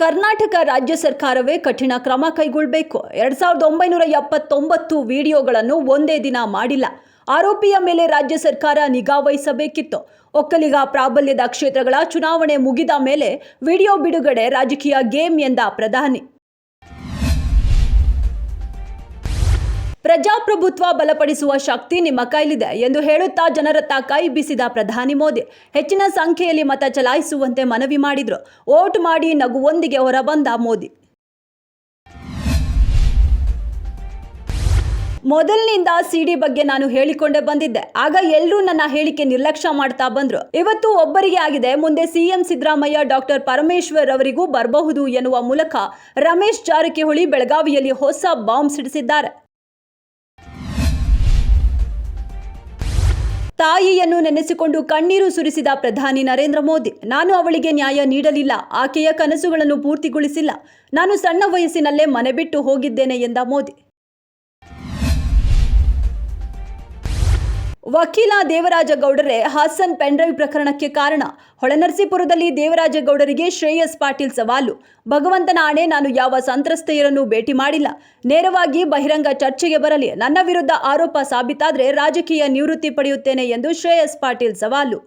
ಕರ್ನಾಟಕ ರಾಜ್ಯ ಸರ್ಕಾರವೇ ಕಠಿಣ ಕ್ರಮ ಕೈಗೊಳ್ಳಬೇಕು. 2979 ವಿಡಿಯೋಗಳನ್ನು ಒಂದೇ ದಿನ ಮಾಡಿಲ್ಲ. ಆರೋಪಿಯ ಮೇಲೆ ರಾಜ್ಯ ಸರ್ಕಾರ ನಿಗಾ ವಹಿಸಬೇಕಿತ್ತು. ಒಕ್ಕಲಿಗ ಪ್ರಾಬಲ್ಯದ ಕ್ಷೇತ್ರಗಳ ಚುನಾವಣೆ ಮುಗಿದ ಮೇಲೆ ವಿಡಿಯೋ ಬಿಡುಗಡೆ ರಾಜಕೀಯ ಗೇಮ್ ಎಂದ ಪ್ರಧಾನಿ. ಪ್ರಜಾಪ್ರಭುತ್ವ ಬಲಪಡಿಸುವ ಶಕ್ತಿ ನಿಮ್ಮ ಕೈಲಿದೆ ಎಂದು ಹೇಳುತ್ತಾ ಜನರತ್ತ ಕೈ ಬೀಸಿದ ಪ್ರಧಾನಿ ಮೋದಿ ಹೆಚ್ಚಿನ ಸಂಖ್ಯೆಯಲ್ಲಿ ಮತ ಚಲಾಯಿಸುವಂತೆ ಮನವಿ ಮಾಡಿದರು. ವೋಟ್ ಮಾಡಿ ನಗುವೊಂದಿಗೆ ಹೊರಬಂದ ಮೋದಿ. ಮೊದಲಿನಿಂದ ಸಿಡಿ ಬಗ್ಗೆ ನಾನು ಹೇಳಿಕೊಂಡೇ ಬಂದಿದ್ದೆ. ಆಗ ಎಲ್ಲರೂ ನನ್ನ ಹೇಳಿಕೆ ನಿರ್ಲಕ್ಷ್ಯ ಮಾಡ್ತಾ ಬಂದ್ರು. ಇವತ್ತು ಒಬ್ಬರಿಗೆ ಆಗಿದೆ, ಮುಂದೆ ಸಿಎಂ ಸಿದ್ದರಾಮಯ್ಯ, ಡಾಕ್ಟರ್ ಪರಮೇಶ್ವರ್ ಅವರಿಗೂ ಬರಬಹುದು ಎನ್ನುವ ಮೂಲಕ ರಮೇಶ್ ಜಾರಕಿಹೊಳಿ ಬೆಳಗಾವಿಯಲ್ಲಿ ಹೊಸ ಬಾಂಬ್ ಸಿಡಿಸಿದ್ದಾರೆ. ತಾಯಿಯನ್ನು ನೆನೆಸಿಕೊಂಡು ಕಣ್ಣೀರು ಸುರಿಸಿದ ಪ್ರಧಾನಿ ನರೇಂದ್ರ ಮೋದಿ, ನಾನು ಅವಳಿಗೆ ನ್ಯಾಯ ನೀಡಲಿಲ್ಲ, ಆಕೆಯ ಕನಸುಗಳನ್ನು ಪೂರ್ತಿಗೊಳಿಸಿಲ್ಲ, ನಾನು ಸಣ್ಣ ವಯಸ್ಸಿನಲ್ಲೇ ಮನೆ ಬಿಟ್ಟು ಹೋಗಿದ್ದೇನೆ ಎಂದ ಮೋದಿ. ವಕೀಲ ದೇವರಾಜಗೌಡರೇ ಹಾಸನ್ ಪೆನ್ಡ್ರೈವ್ ಪ್ರಕರಣಕ್ಕೆ ಕಾರಣ. ಹೊಳೆನರಸೀಪುರದಲ್ಲಿ ದೇವರಾಜಗೌಡರಿಗೆ ಶ್ರೇಯಸ್ ಪಾಟೀಲ್ ಸವಾಲು. ಭಗವಂತನ ಆಣೆ, ನಾನು ಯಾವ ಸಂತ್ರಸ್ತೆಯರನ್ನು ಭೇಟಿ ಮಾಡಿಲ್ಲ. ನೇರವಾಗಿ ಬಹಿರಂಗ ಚರ್ಚೆಗೆ ಬರಲಿ. ನನ್ನ ವಿರುದ್ಧ ಆರೋಪ ಸಾಬೀತಾದರೆ ರಾಜಕೀಯ ನಿವೃತ್ತಿ ಪಡೆಯುತ್ತೇನೆ ಎಂದು ಶ್ರೇಯಸ್ ಪಾಟೀಲ್ ಸವಾಲು.